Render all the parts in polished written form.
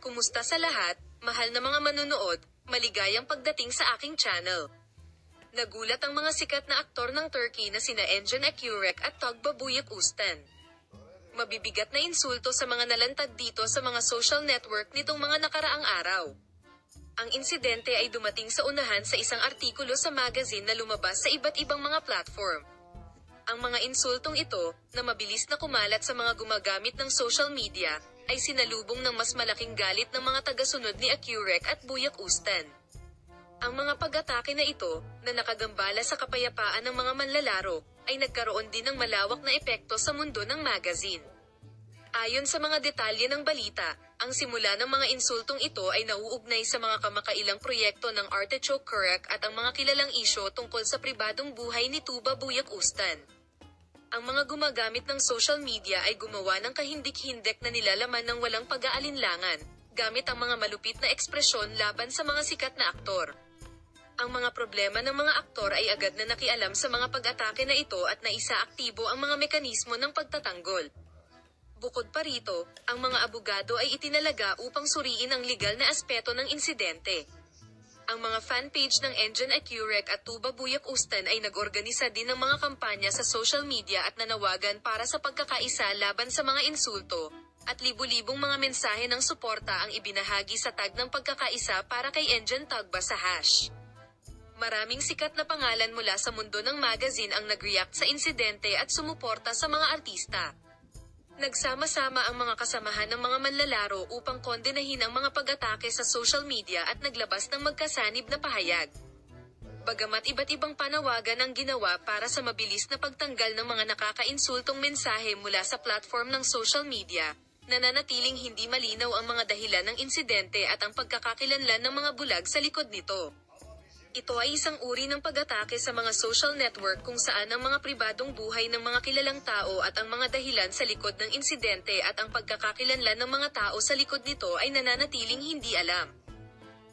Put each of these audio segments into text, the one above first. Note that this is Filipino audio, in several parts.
Kumusta sa lahat, mahal na mga manunood, maligayang pagdating sa aking channel. Nagulat ang mga sikat na aktor ng Turkey na sina Engin Akyurek at Tugba Büyüküstün. Mabibigat na insulto sa mga nalantad dito sa mga social network nitong mga nakaraang araw. Ang insidente ay dumating sa unahan sa isang artikulo sa magazine na lumabas sa iba't ibang mga platform. Ang mga insultong ito, na mabilis na kumalat sa mga gumagamit ng social media, ay sinalubong ng mas malaking galit ng mga tagasunod ni Akyurek at Büyüküstün. Ang mga pag-atake na ito, na nakagambala sa kapayapaan ng mga manlalaro, ay nagkaroon din ng malawak na epekto sa mundo ng magazine. Ayon sa mga detalye ng balita, ang simula ng mga insultong ito ay nauugnay sa mga kamakailang proyekto ng Artichoke Kurek at ang mga kilalang isyo tungkol sa pribadong buhay ni Tuba Büyüküstün. Ang mga gumagamit ng social media ay gumawa ng kahindik-hindik na nilalaman ng walang pag-aalinlangan, gamit ang mga malupit na ekspresyon laban sa mga sikat na aktor. Ang mga problema ng mga aktor ay agad na nakialam sa mga pag-atake na ito at naisaaktibo ang mga mekanismo ng pagtatanggol. Bukod pa rito, ang mga abogado ay itinalaga upang suriin ang legal na aspeto ng insidente. Ang mga fanpage ng Engin Akyurek at Tuba Büyüküstün ay nag-organisa din ng mga kampanya sa social media at nanawagan para sa pagkakaisa laban sa mga insulto, at libu-libong mga mensahe ng suporta ang ibinahagi sa tag ng pagkakaisa para kay Engin Tugba sa hash. Maraming sikat na pangalan mula sa mundo ng magazine ang nag-react sa insidente at sumuporta sa mga artista. Nagsama-sama ang mga kasamahan ng mga manlalaro upang kondenahin ang mga pag-atake sa social media at naglabas ng magkasanib na pahayag. Bagamat iba't ibang panawagan ang ginawa para sa mabilis na pagtanggal ng mga nakakainsultong mensahe mula sa platform ng social media, nananatiling hindi malinaw ang mga dahilan ng insidente at ang pagkakakilanlan ng mga bulag sa likod nito. Ito ay isang uri ng pag-atake sa mga social network kung saan ang mga pribadong buhay ng mga kilalang tao at ang mga dahilan sa likod ng insidente at ang pagkakakilanlan ng mga tao sa likod nito ay nananatiling hindi alam.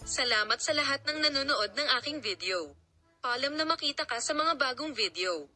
Salamat sa lahat ng nanonood ng aking video. Paalam na makita ka sa mga bagong video.